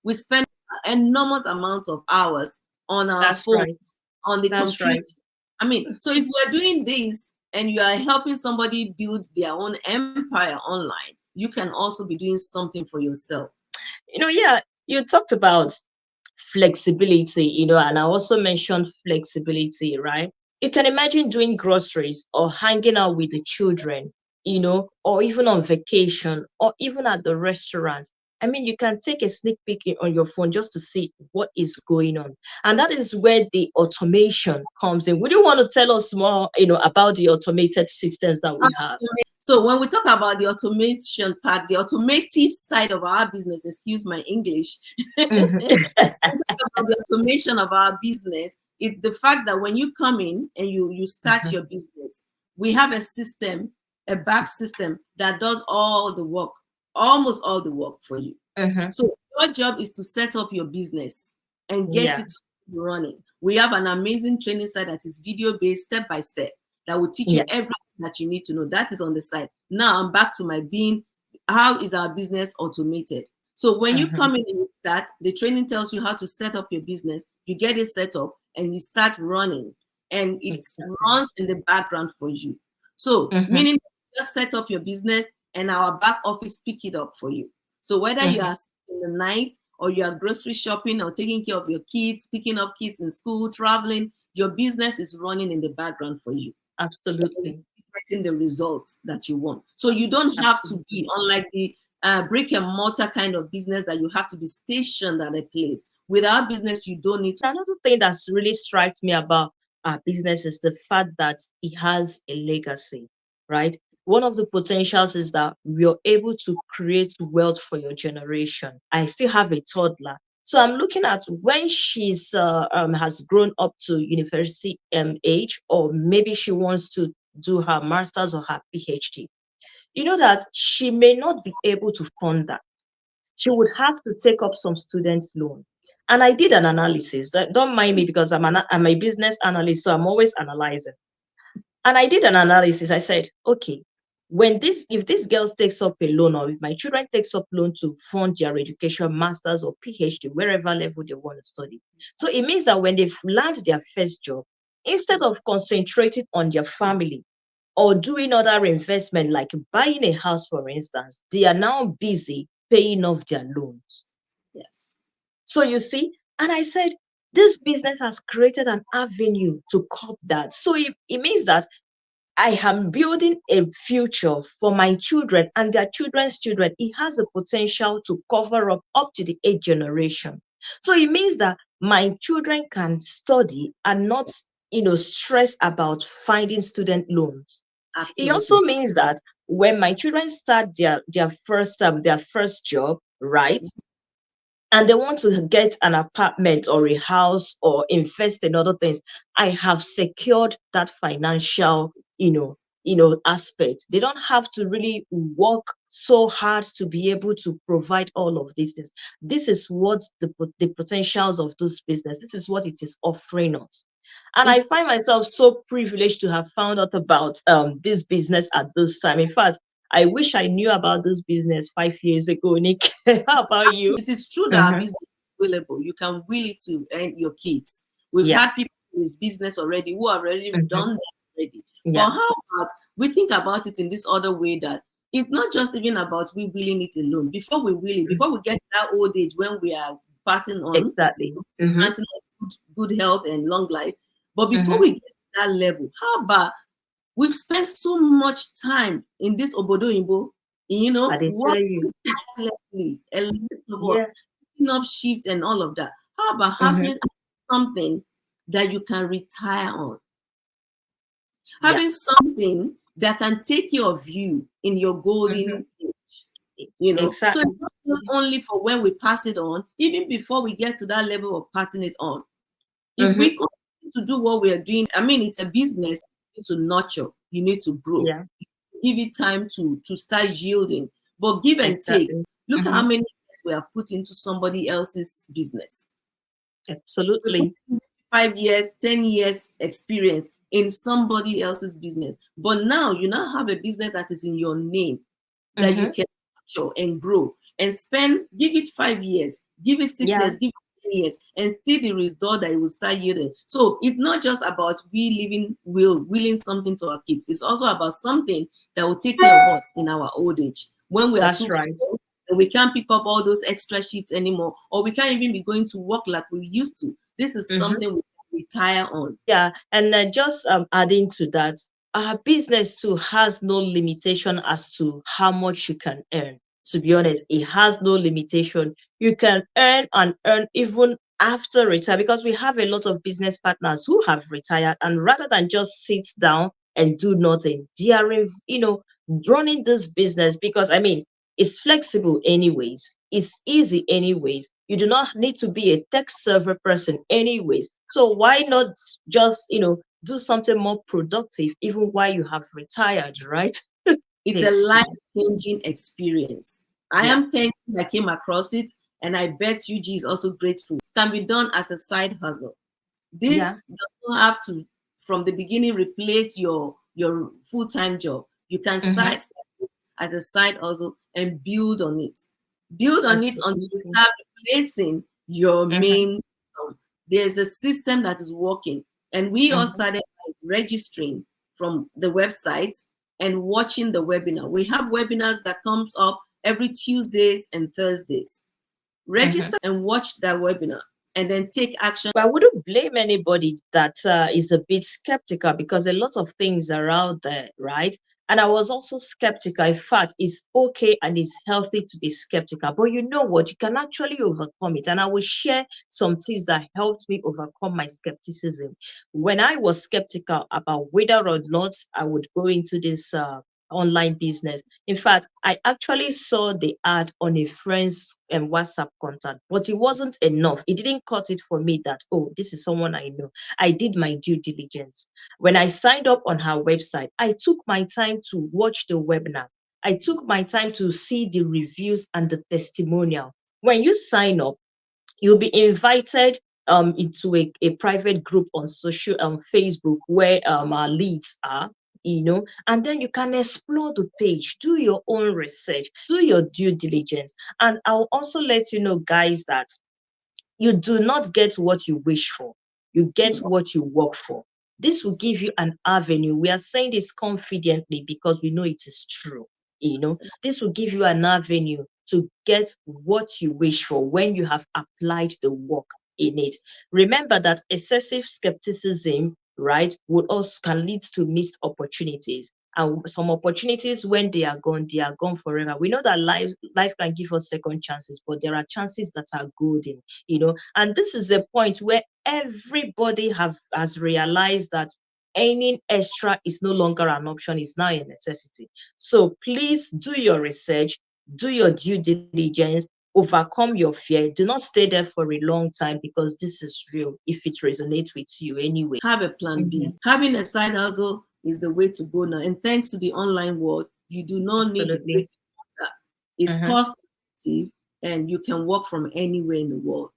We spend enormous amounts of hours on our That's phone, right. on the That's computer. right. I mean, so if we're doing this and you are helping somebody build their own empire online, you can also be doing something for yourself. Yeah, you talked about flexibility, and I also mentioned flexibility, right? You can imagine doing groceries or hanging out with the children, or even on vacation or even at the restaurant. I mean, you can take a sneak peek on your phone just to see what is going on. And that is where the automation comes in. Would you want to tell us more, about the automated systems that we have? So when we talk about the automation part, the automotive side of our business, excuse my English, about the automation of our business, it's the fact that when you come in and you start your business, we have a system, a back system that does all the work, almost all the work for you. So your job is to set up your business and get Yeah. it running. We have an amazing training site that is video based, step by step, that will teach Yeah. you everything that you need to know. That is on the site. Now I'm back to my being. How is our business automated? So when you come in and you start, the training tells you how to set up your business. You get it set up and you start running, and it Exactly. runs in the background for you. So meaning just set up your business and our back office pick it up for you. So whether you are in the night or you are grocery shopping or taking care of your kids, picking up kids in school, traveling, your business is running in the background for you. Absolutely. Getting the results that you want. So you don't have to be, unlike the brick and mortar kind of business, that you have to be stationed at a place. With our business, you don't need to. Another thing that's really strikes me about our business is the fact that it has a legacy, right? One of the potentials is that we're able to create wealth for your generation. I still have a toddler. So I'm looking at when she's has grown up to university age, or maybe she wants to do her master's or her PhD. You know that she may not be able to fund that. She would have to take up some students' loan. And I did an analysis. Don't mind me, because I'm a business analyst, so I'm always analyzing. And I did an analysis. I said, okay, if this girl takes up a loan, or if my children takes up loan to fund their education, masters or PhD, wherever level they want to study. So it means that when they've learned their first job, instead of concentrating on their family or doing other investment like buying a house, for instance, they are now busy paying off their loans. Yes. So you see, and I said, this business has created an avenue to cope that. So it means that I am building a future for my children and their children's children. It has the potential to cover up to the 8th generation. So it means that my children can study and not, stress about finding student loans. Absolutely. It also means that when my children start their first job, right, and they want to get an apartment or a house or invest in other things, I have secured that financial, aspect. They don't have to really work so hard to be able to provide all of these things. This is what the potentials of this business, this is what it is offering us. And I find myself so privileged to have found out about this business at this time. In fact, I wish I knew about this business 5 years ago, Nick. How about you? It is true that our business is available. You can will it to earn your kids. We've Yeah. had people in this business already who have already done that already. Yeah. But how about we think about it in this other way, that it's not just even about we willing it alone. Before we will it, before we get to that old age when we are passing on, Exactly. granting good health and long life. But before we get to that level, how about we've spent so much time in this obodo imbo, I did tell you. tirelessly, a lot of us Yeah. picking up shifts and all of that. How about having something that you can retire on? Yeah. Having something that can take care of you in your golden age. So Exactly. it's not just only for when we pass it on, even before we get to that level of passing it on. If we continue to do what we are doing, I mean, it's a business. You need to nurture, you need to grow, Yeah. give it time to start yielding. But give and take. Exactly. Look at how many years we have put into somebody else's business. Absolutely. 5 years, 10 years experience in somebody else's business. But now you now have a business that is in your name, that you can nurture and grow and spend, give it 5 years, Give it 6 years, give it 10 years, and see the result that it will start yielding. So it's not just about willing something to our kids. It's also about something that will take care of us in our old age when we are too full, and we can't pick up all those extra shifts anymore, or we can't even be going to work like we used to. This is something we can retire on. Yeah, and just adding to that, our business too has no limitation as to how much you can earn. To be honest, it has no limitation. You can earn and earn even after retire, because we have a lot of business partners who have retired, and rather than just sit down and do nothing, they are, running this business, because I mean, it's flexible anyways. It's easy anyways. You do not need to be a tech server person anyways. So why not just, do something more productive even while you have retired, right? It's a life-changing experience. I am thankful I came across it, and I bet UG is also grateful. It can be done as a side hustle. This does not have to, from the beginning, replace your full-time job. You can start as a side hustle and build on it. Build on it until you start replacing your main income. There's a system that is working. And we all started by registering from the website and watching the webinar. We have webinars that comes up every Tuesdays and Thursdays. Register and watch that webinar, and then take action. But I wouldn't blame anybody that is a bit skeptical, because a lot of things are out there, right? And I was also skeptical. In fact, it's okay and it's healthy to be skeptical. But you know what? You can actually overcome it. And I will share some things that helped me overcome my skepticism. When I was skeptical about whether or not I would go into this online business. In fact, I actually saw the ad on a friend's WhatsApp contact, but it wasn't enough. It didn't cut it for me that, oh, this is someone I know. I did my due diligence. When I signed up on her website, I took my time to watch the webinar. I took my time to see the reviews and the testimonial. When you sign up, you'll be invited into a private group on Facebook where our leads are, and then you can explore the page, do your own research, do your due diligence. And I'll also let you know, guys, that you do not get what you wish for, you get what you work for. This will give you an avenue. We are saying this confidently because we know it is true. This will give you an avenue to get what you wish for when you have applied the work in it. Remember that excessive skepticism, right, would also can lead to missed opportunities. And some opportunities, when they are gone forever. We know that life can give us second chances, but there are chances that are golden, and this is a point where everybody has realized that earning extra is no longer an option, it's now a necessity. So please do your research, do your due diligence, overcome your fear. Do not stay there for a long time, because this is real if it resonates with you anyway. Have a plan B. Having a side hustle is the way to go now. And thanks to the online world, you do not need to break. It's cost effective, and you can work from anywhere in the world.